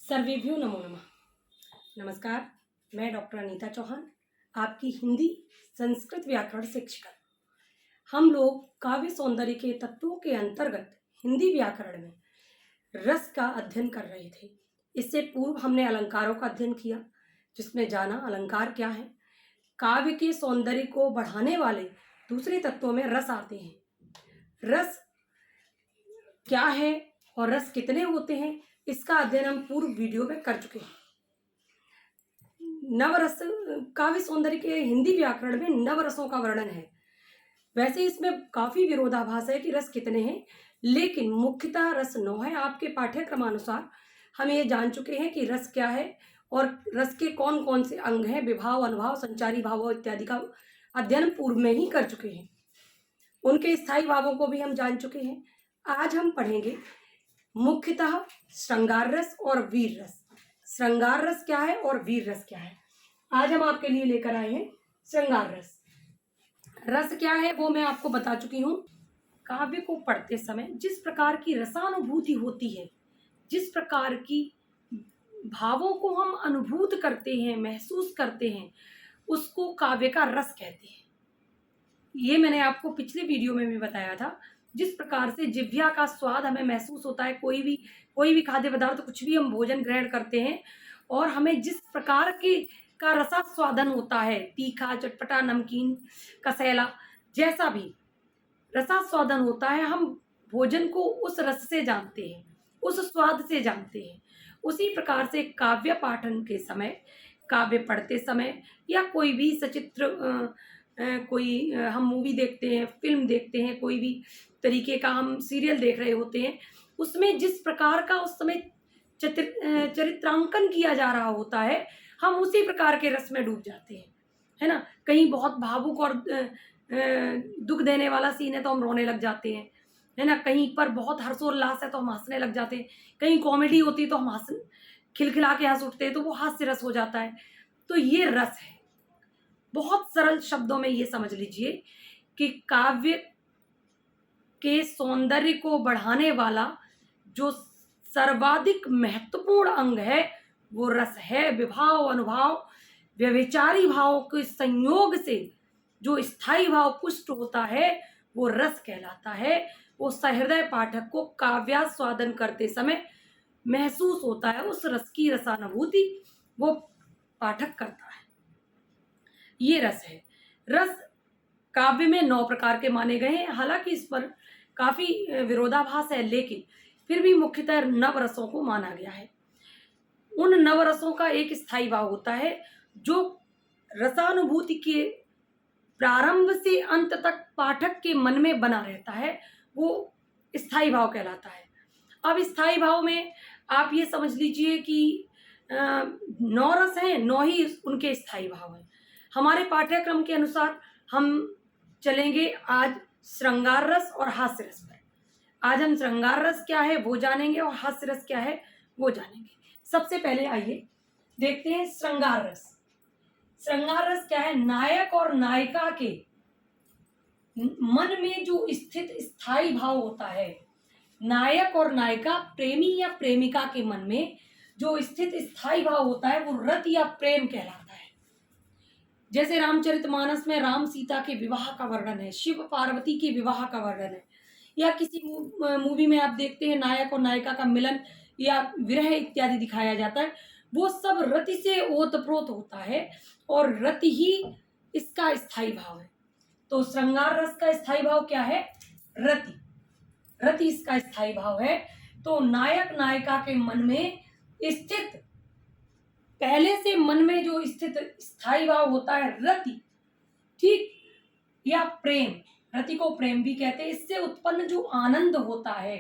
सर्वेभ्यो नमो नमः। नमस्कार, मैं डॉक्टर अनीता चौहान, आपकी हिंदी संस्कृत व्याकरण शिक्षिका। हम लोग काव्य सौंदर्य के तत्वों के अंतर्गत हिंदी व्याकरण में रस का अध्ययन कर रहे थे। इससे पूर्व हमने अलंकारों का अध्ययन किया, जिसमें जाना अलंकार क्या है। काव्य के सौंदर्य को बढ़ाने वाले दूसरे तत्वों में रस आते हैं। रस क्या है और रस कितने होते हैं, इसका अध्ययन हम पूर्व वीडियो में कर चुके हैं। नवरस काव्य सौंदर्य के हिंदी व्याकरण में नवरसों का वर्णन है। वैसे इसमें काफी विरोधाभास है कि रस कितने हैं, लेकिन मुख्यतः रस 9 है। आपके पाठ्यक्रमानुसार हम ये जान चुके हैं कि रस क्या है और रस के कौन कौन से अंग हैं। विभाव, अनुभाव, संचारी भाव इत्यादि का अध्ययन पूर्व में ही कर चुके हैं। उनके स्थायी भावों को भी हम जान चुके हैं। आज हम पढ़ेंगे मुख्यतः श्रृंगार रस और वीर रस। श्रृंगार रस क्या है और वीर रस क्या है, आज हम आपके लिए लेकर आए हैं श्रृंगार रस। रस क्या है वो मैं आपको बता चुकी हूँ। काव्य को पढ़ते समय जिस प्रकार की रसानुभूति होती है, जिस प्रकार की भावों को हम अनुभूत करते हैं, महसूस करते हैं, उसको काव्य का रस कहते हैं। ये मैंने आपको पिछले वीडियो में भी बताया था। जिस प्रकार से जिह्वा का स्वाद हमें महसूस होता है, कोई भी खाद्य पदार्थ, कुछ भी हम भोजन ग्रहण करते हैं और हमें जिस प्रकार का रसास्वादन होता है, तीखा, चटपटा, नमकीन, कसैला, जैसा भी रसास्वादन होता है, हम भोजन को उस रस से जानते हैं, उस स्वाद से जानते हैं। उसी प्रकार से काव्य पाठन के समय, काव्य पढ़ते समय या कोई भी सचित्र कोई हम मूवी देखते हैं, फिल्म देखते हैं, कोई भी तरीके का हम सीरियल देख रहे होते हैं, उसमें जिस प्रकार का उस समय चरित्रांकन किया जा रहा होता है, हम उसी प्रकार के रस में डूब जाते हैं, है ना। कहीं बहुत भावुक और दुख देने वाला सीन है तो हम रोने लग जाते हैं, है ना। कहीं पर बहुत हर्षोल्लास है तो हम हंसने लग जाते हैं। कहीं कॉमेडी होती है तो हम खिलखिला के हंस उठते हैं, तो वो हास्य रस हो जाता है। तो ये रस है। बहुत सरल शब्दों में ये समझ लीजिए कि काव्य के सौंदर्य को बढ़ाने वाला जो सर्वाधिक महत्वपूर्ण अंग है वो रस है। विभाव, अनुभाव, व्यभिचारी भाव के संयोग से जो स्थायी भाव पुष्ट होता है वो रस कहलाता है। वो सहृदय पाठक को काव्यास्वादन करते समय महसूस होता है, उस रस की रसानुभूति वो पाठक करता है। ये रस है। रस काव्य में 9 प्रकार के माने गए हैं। हालांकि इस पर काफी विरोधाभास है, लेकिन फिर भी मुख्यतः नवरसों को माना गया है। उन नवरसों का एक स्थायी भाव होता है जो रसानुभूति के प्रारंभ से अंत तक पाठक के मन में बना रहता है, वो स्थायी भाव कहलाता है। अब स्थायी भाव में आप ये समझ लीजिए कि 9 रस हैं, 9 ही उनके स्थायी भाव हैं। हमारे पाठ्यक्रम के अनुसार हम चलेंगे आज श्रृंगार रस और हास्य रस पर। आज हम श्रृंगार रस क्या है वो जानेंगे और हास्य रस क्या है वो जानेंगे। सबसे पहले आइए देखते हैं श्रृंगार रस। श्रृंगार रस क्या है? नायक और नायिका के मन में जो स्थित स्थायी भाव होता है, नायक और नायिका, प्रेमी या प्रेमिका के मन में जो स्थित स्थायी भाव होता है वो रति या प्रेम कहलाता है। जैसे रामचरितमानस में राम सीता के विवाह का वर्णन है, शिव पार्वती के विवाह का वर्णन है, या किसी मूवी में आप देखते हैं नायक और नायिका का मिलन या विरह इत्यादि दिखाया जाता है। वो सब रति से ओतप्रोत होता है और रति ही इसका स्थायी भाव है। तो श्रृंगार रस का स्थायी भाव क्या है? रति। रति इसका स्थायी भाव है। तो नायक नायिका के मन में स्थित, पहले से मन में जो स्थित स्थायी भाव होता है रति, ठीक, या प्रेम, रति को प्रेम भी कहते हैं। इससे उत्पन्न जो आनंद होता है,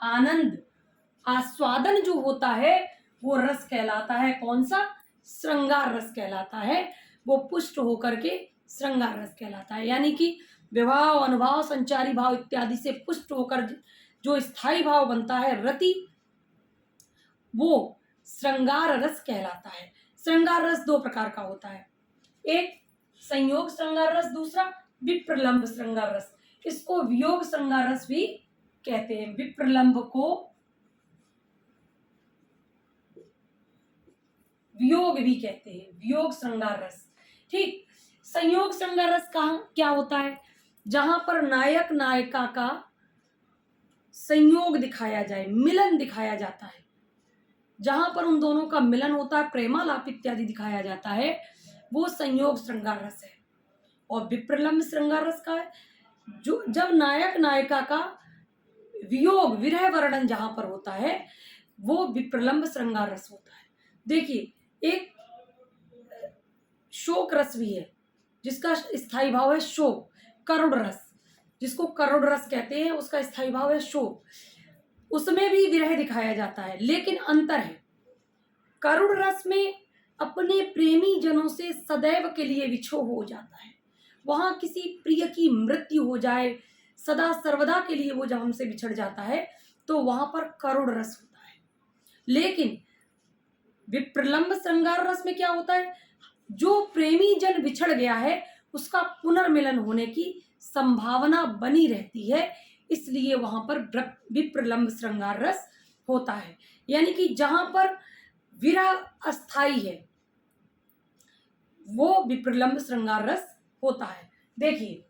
आनंद, आस्वादन जो होता है वो रस कहलाता है। कौन सा? श्रृंगार रस कहलाता है। वो पुष्ट होकर के श्रृंगार रस कहलाता है। यानी कि विभाव, अनुभाव, संचारी भाव इत्यादि से पुष्ट होकर जो स्थायी भाव बनता है रति, वो श्रृंगार रस कहलाता है। श्रृंगार रस 2 प्रकार का होता है, एक संयोग श्रृंगार रस, दूसरा विप्रलंब श्रृंगार रस। इसको वियोग श्रृंगार रस भी कहते हैं। विप्रलंब को वियोग भी कहते हैं, वियोग श्रृंगार रस। ठीक, संयोग श्रृंगार रस कहाँ क्या होता है? जहां पर नायक नायिका का संयोग दिखाया जाए, मिलन दिखाया जाता है, जहां पर उन दोनों का मिलन होता है, प्रेमालाप इत्यादि दिखाया जाता है, वो संयोग श्रृंगार रस है। और विप्रलंब श्रृंगार रस का है जो जब नायक नायिका का वियोग विरह वर्णन जहां पर होता है, वो विप्रलंब श्रृंगार रस होता है। देखिए, एक शोक रस भी है जिसका स्थायी भाव है शोक, करुण रस जिसको करुण रस कहते हैं, उसका स्थायी भाव है शोक। उसमें भी विरह दिखाया जाता है, लेकिन अंतर है। करुण रस में अपने प्रेमी जनों से सदैव के लिए विछोह हो जाता है, वहां किसी प्रिय की मृत्यु हो जाए, सदा सर्वदा के लिए वो जब हमसे बिछड़ जाता है, तो वहां पर करुण रस होता है। लेकिन विप्रलंब श्रृंगार रस में क्या होता है? जो प्रेमी जन बिछड़ गया है उसका पुनर्मिलन होने की संभावना बनी रहती है, इसलिए वहां पर विप्रलंब श्रृंगार रस होता है। यानी कि जहां पर विरह अस्थाई है वो विप्रलंब श्रृंगार रस होता है। देखिए,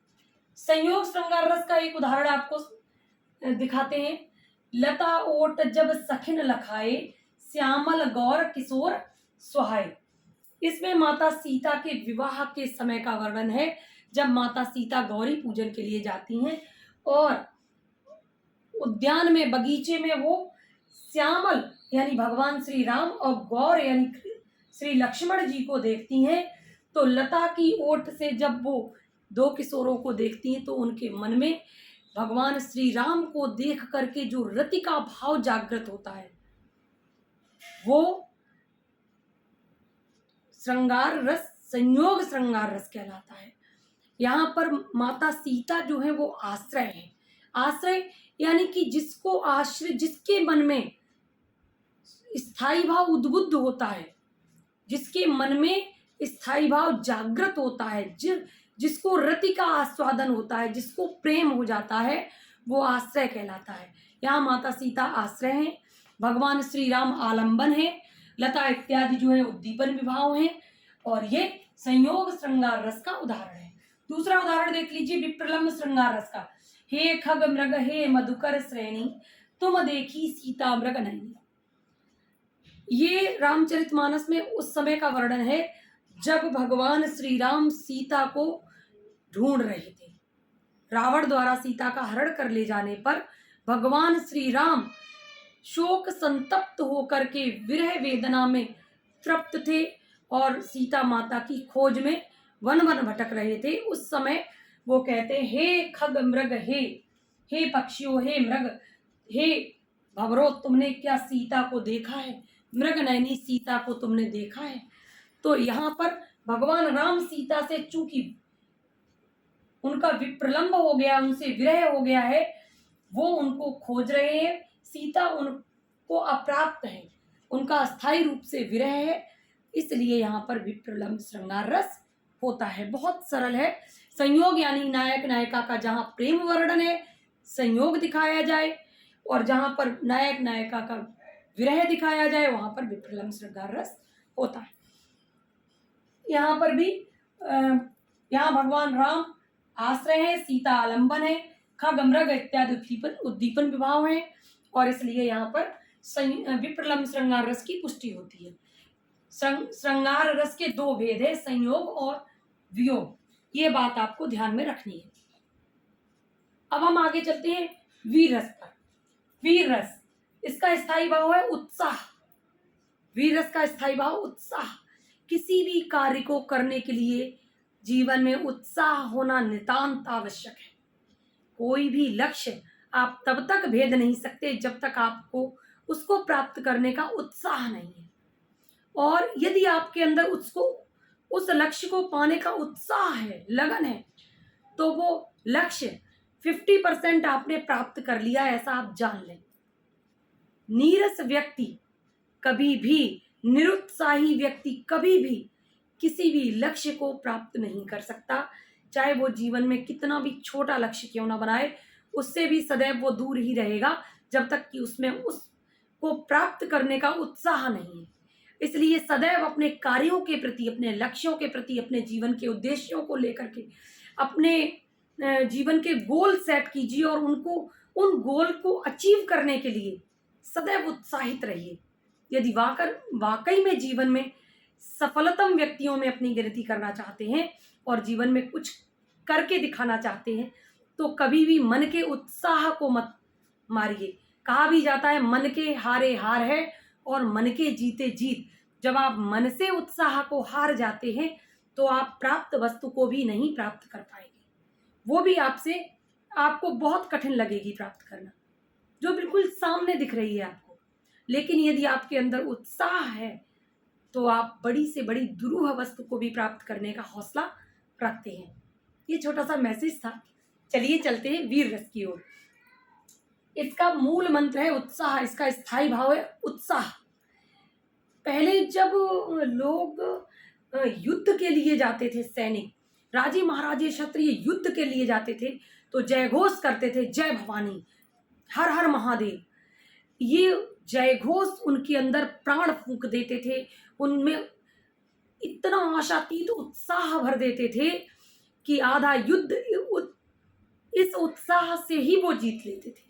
संयोग श्रृंगार रस का एक उदाहरण आपको दिखाते हैं। लता ओट जब सखिन लखाए, श्यामल गौर किशोर सुहाए। इसमें माता सीता के विवाह के समय का वर्णन है, जब माता सीता गौरी पूजन के लिए जाती हैं और उद्यान में, बगीचे में वो श्यामल यानी भगवान श्री राम और गौर यानी श्री लक्ष्मण जी को देखती हैं, तो लता की ओट से जब वो दो किशोरों को देखती हैं तो उनके मन में भगवान श्री राम को देख करके जो रति का भाव जागृत होता है, वो श्रृंगार रस, संयोग श्रृंगार रस कहलाता है। यहाँ पर माता सीता जो है वो आश्रय है। आश्रय यानी कि जिसको आश्रय, जिसके मन में स्थायी भाव उद्बुद्ध होता है, जिसके मन में स्थायी भाव जागृत होता है, जिसको रति का आस्वादन होता है, जिसको प्रेम हो जाता है, वो आश्रय कहलाता है। यहाँ माता सीता आश्रय हैं, भगवान श्री राम आलंबन है, लता इत्यादि जो है उद्दीपन विभाव हैं, और ये संयोग श्रृंगार रस का उदाहरण है। दूसरा उदाहरण देख लीजिए विप्रलंब श्रृंगार रस का। हे खग मृग हे मधुकर श्रेणी, तुम देखी सीता मृग नैनी। ये रामचरितमानस में उस समय का वर्णन है जब भगवान श्री राम सीता को ढूंढ रहे थे। रावण द्वारा सीता का हरण कर ले जाने पर भगवान श्री राम शोक संतप्त होकर के विरह वेदना में तृप्त थे और सीता माता की खोज में वन वन भटक रहे थे। उस समय वो कहते, हे खग मृग, हे पक्षियों, हे मृग, हे भंवरों, तुमने क्या सीता को देखा है? मृग नैनी, सीता को तुमने देखा है? तो यहाँ पर भगवान राम सीता से चूंकि उनका विप्रलंब हो गया, उनसे विरह हो गया है, वो उनको खोज रहे हैं। सीता उनको अप्राप्त है, उनका अस्थायी रूप से विरह है, इसलिए यहाँ पर विप्रलंब श्रृंगार रस होता है। बहुत सरल है। संयोग यानी नायक नायिका का जहाँ प्रेम वर्णन है, संयोग दिखाया जाए, और जहाँ पर नायक नायिका का विरह दिखाया जाए, वहां पर विप्रलंब श्रृंगार रस होता है। यहाँ पर भी यहाँ भगवान राम आश्रय है, सीता आलंबन है, खग मृग इत्यादि उद्दीपन विभाव है, और इसलिए यहाँ पर विप्रलंब श्रृंगार रस की पुष्टि होती है। श्रृंगार रस के दो भेद है, संयोग और वियोग। ये बात आपको ध्यान में रखनी है। अब हम आगे चलते हैं वीर रस पर। वीर रस, इसका स्थायी भाव है उत्साह। वीर रस का स्थायी भाव उत्साह। किसी भी कार्य को करने के लिए जीवन में उत्साह होना नितांत आवश्यक है। कोई भी लक्ष्य आप तब तक भेद नहीं सकते जब तक आपको उसको प्राप्त करने का उत्साह नहीं है, और यदि आपके अंदर उस लक्ष्य को पाने का उत्साह है, लगन है, तो वो लक्ष्य 50% आपने प्राप्त कर लिया, ऐसा आप जान लें। नीरस व्यक्ति कभी भी, निरुत्साही व्यक्ति कभी भी किसी भी लक्ष्य को प्राप्त नहीं कर सकता, चाहे वो जीवन में कितना भी छोटा लक्ष्य क्यों ना बनाए, उससे भी सदैव वो दूर ही रहेगा जब तक कि उसमें उसको प्राप्त करने का उत्साह नहीं है। इसलिए सदैव अपने कार्यों के प्रति, अपने लक्ष्यों के प्रति, अपने जीवन के उद्देश्यों को लेकर के अपने जीवन के गोल सेट कीजिए और उन गोल को अचीव करने के लिए सदैव उत्साहित रहिए। यदि वाकई में जीवन में सफलतम व्यक्तियों में अपनी गिनती करना चाहते हैं और जीवन में कुछ करके दिखाना चाहते हैं तो कभी भी मन के उत्साह को मत मारिए। कहा भी जाता है मन के हारे हार है और मन के जीते जीत। जब आप मन से उत्साह को हार जाते हैं तो आप प्राप्त वस्तु को भी नहीं प्राप्त कर पाएंगे, वो भी आपको बहुत कठिन लगेगी प्राप्त करना, जो बिल्कुल सामने दिख रही है आपको। लेकिन यदि आपके अंदर उत्साह है तो आप बड़ी से बड़ी दुरूह वस्तु को भी प्राप्त करने का हौसला रखते हैं। ये छोटा सा मैसेज था। चलिए चलते हैं वीर रस की ओर। इसका मूल मंत्र है उत्साह, इसका स्थायी भाव है उत्साह। पहले जब लोग युद्ध के लिए जाते थे, सैनिक, राजे महाराजे क्षत्रिय युद्ध के लिए जाते थे तो जयघोष करते थे, जय भवानी, हर हर महादेव। ये जयघोष उनके अंदर प्राण फूंक देते थे, उनमें इतना आशातीत उत्साह भर देते थे कि आधा युद्ध इस उत्साह से ही वो जीत लेते थे।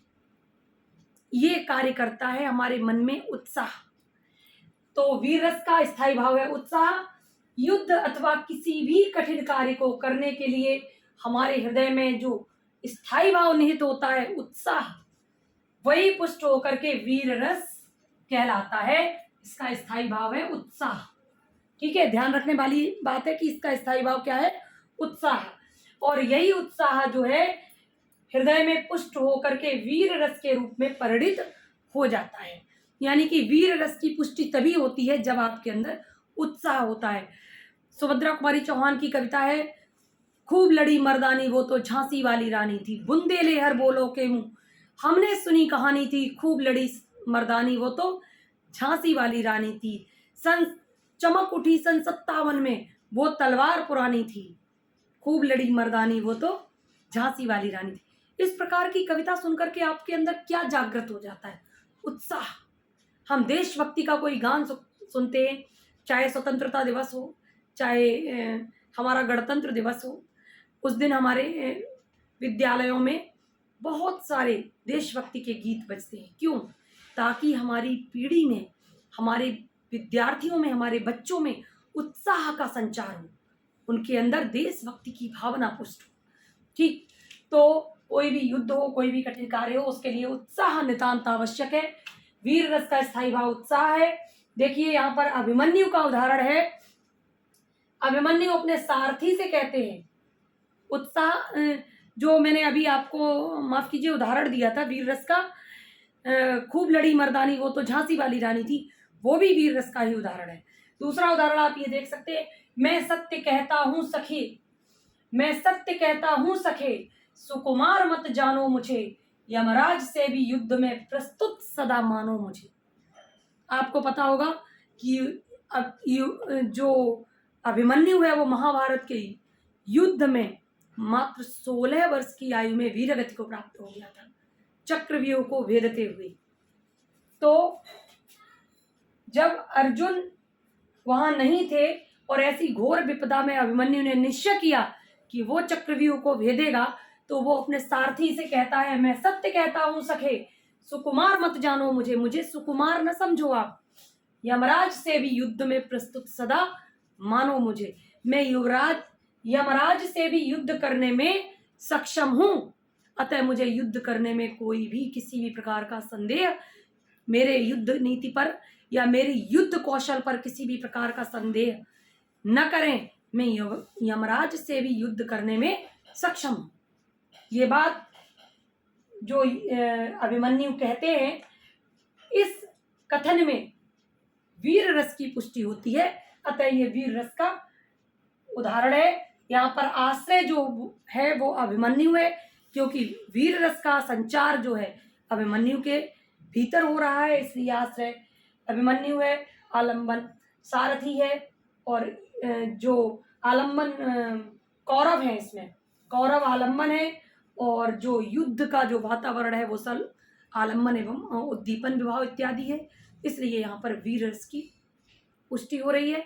ये कार्य करता है हमारे मन में उत्साह। तो वीर रस का स्थायी भाव है उत्साह। युद्ध अथवा किसी भी कठिन कार्य को करने के लिए हमारे हृदय में जो स्थायी भाव निहित होता है उत्साह, वही पुष्ट होकर के वीर रस कहलाता है। इसका स्थायी भाव है उत्साह। ठीक है, ध्यान रखने वाली बात है कि इसका स्थायी भाव क्या है, उत्साह। और यही उत्साह जो है हृदय में पुष्ट होकर के वीर रस के रूप में परिणित हो जाता है। यानी कि वीर रस की पुष्टि तभी होती है जब आपके अंदर उत्साह होता है। सुभद्रा कुमारी चौहान की कविता है, खूब लड़ी मर्दानी वो तो झांसी वाली रानी थी, बुंदेले हर बोलो के मुंह हमने सुनी कहानी थी, खूब लड़ी मर्दानी वो तो झांसी वाली रानी थी, चमक उठी सन 57 में वो तलवार पुरानी थी, खूब लड़ी मर्दानी वो तो झांसी वाली रानी थी। इस प्रकार की कविता सुनकर के आपके अंदर क्या जागृत हो जाता है, उत्साह। हम देशभक्ति का कोई गान सुनते हैं, चाहे स्वतंत्रता दिवस हो, चाहे हमारा गणतंत्र दिवस हो, उस दिन हमारे विद्यालयों में बहुत सारे देशभक्ति के गीत बजते हैं। क्यों? ताकि हमारी पीढ़ी में, हमारे विद्यार्थियों में, हमारे बच्चों में उत्साह का संचार हो, उनके अंदर देशभक्ति की भावना पुष्ट हो। ठीक, तो कोई भी युद्ध हो, कोई भी कठिन कार्य हो, उसके लिए उत्साह नितांत आवश्यक है। वीर रस का स्थायी भाव उत्साह है। देखिए यहाँ पर अभिमन्यु का उदाहरण है। अभिमन्यु अपने सारथी से कहते हैं, उत्साह जो मैंने अभी आपको माफ कीजिए उदाहरण दिया था वीर रस का, खूब लड़ी मर्दानी वो तो झांसी वाली रानी थी, वो भी वीर रस का ही उदाहरण है। दूसरा उदाहरण आप ये देख सकते हैं, मैं सत्य कहता हूं सखे, मैं सत्य कहता हूं सखे, सुकुमार मत जानो मुझे, यमराज से भी युद्ध में प्रस्तुत सदा मानो मुझे। आपको पता होगा कि जो अभिमन्यु है वो महाभारत के युद्ध में मात्र 16 वर्ष की आयु में वीरगति को प्राप्त हो गया था, चक्रव्यूह को भेदते हुए। तो जब अर्जुन वहां नहीं थे और ऐसी घोर विपदा में अभिमन्यु ने निश्चय किया कि वो चक्रव्यूह को भेदेगा, तो वो अपने सारथी से कहता है, मैं सत्य कहता हूं सखे, सुकुमार मत जानो मुझे, मुझे सुकुमार न समझो आप, यमराज से भी युद्ध में प्रस्तुत सदा मानो मुझे, मैं यमराज से भी युद्ध करने में सक्षम हूं, अतः मुझे युद्ध करने में कोई भी किसी भी प्रकार का संदेह, मेरे युद्ध नीति पर या मेरे युद्ध कौशल पर किसी भी प्रकार का संदेह न करें, मैं यमराज से भी युद्ध करने में सक्षम हूं। ये बात जो अभिमन्यु कहते हैं, इस कथन में वीर रस की पुष्टि होती है, अतः ये वीर रस का उदाहरण है। यहाँ पर आश्रय जो है वो अभिमन्यु है, क्योंकि वीर रस का संचार जो है अभिमन्यु के भीतर हो रहा है, इसलिए आश्रय अभिमन्यु है, आलंबन सारथी है, और जो आलंबन कौरव है, इसमें कौरव आलंबन है, और जो युद्ध का जो वातावरण है वो सल आलंबन एवं उद्दीपन विभाव इत्यादि है। इसलिए यहाँ पर वीर रस की पुष्टि हो रही है।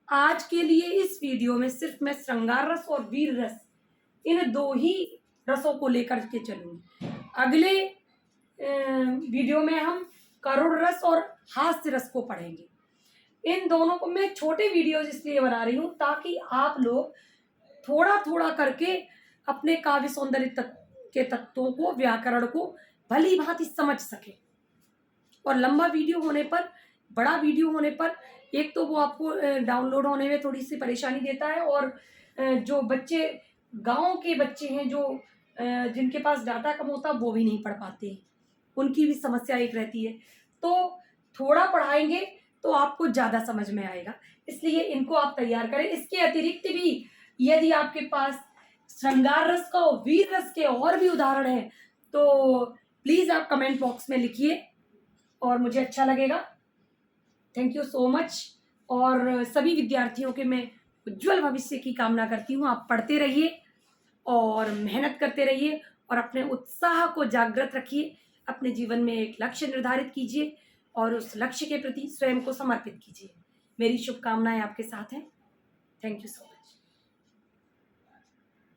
आज के लिए इस वीडियो में सिर्फ मैं श्रृंगार रस और वीर रस, इन 2 ही रसों को लेकर के चलूंगी। अगले वीडियो में हम करुण रस और हास्य रस को पढ़ेंगे। इन दोनों को मैं छोटे वीडियोज इसलिए बना रही हूँ ताकि आप लोग थोड़ा थोड़ा करके अपने काव्य सौंदर्य के तत्वों को, व्याकरण को भली भांति समझ सके। और लंबा वीडियो होने पर, बड़ा वीडियो होने पर, एक तो वो आपको डाउनलोड होने में थोड़ी सी परेशानी देता है, और जो बच्चे, गांव के बच्चे हैं जो जिनके पास डाटा कम होता है, वो भी नहीं पढ़ पाते हैं, उनकी भी समस्या एक रहती है। तो थोड़ा पढ़ाएंगे तो आपको ज़्यादा समझ में आएगा, इसलिए इनको आप तैयार करें। इसके अतिरिक्त भी यदि आपके पास श्रृंगार रस का और वीर रस के और भी उदाहरण हैं तो प्लीज़ आप कमेंट बॉक्स में लिखिए और मुझे अच्छा लगेगा। Thank you so much. और सभी विद्यार्थियों के मैं उज्जवल भविष्य की कामना करती हूँ। आप पढ़ते रहिए और मेहनत करते रहिए और अपने उत्साह को जागृत रखिए। अपने जीवन में एक लक्ष्य निर्धारित कीजिए और उस लक्ष्य के प्रति स्वयं को समर्पित कीजिए। मेरी शुभकामनाएं आपके साथ हैं। Thank you so much.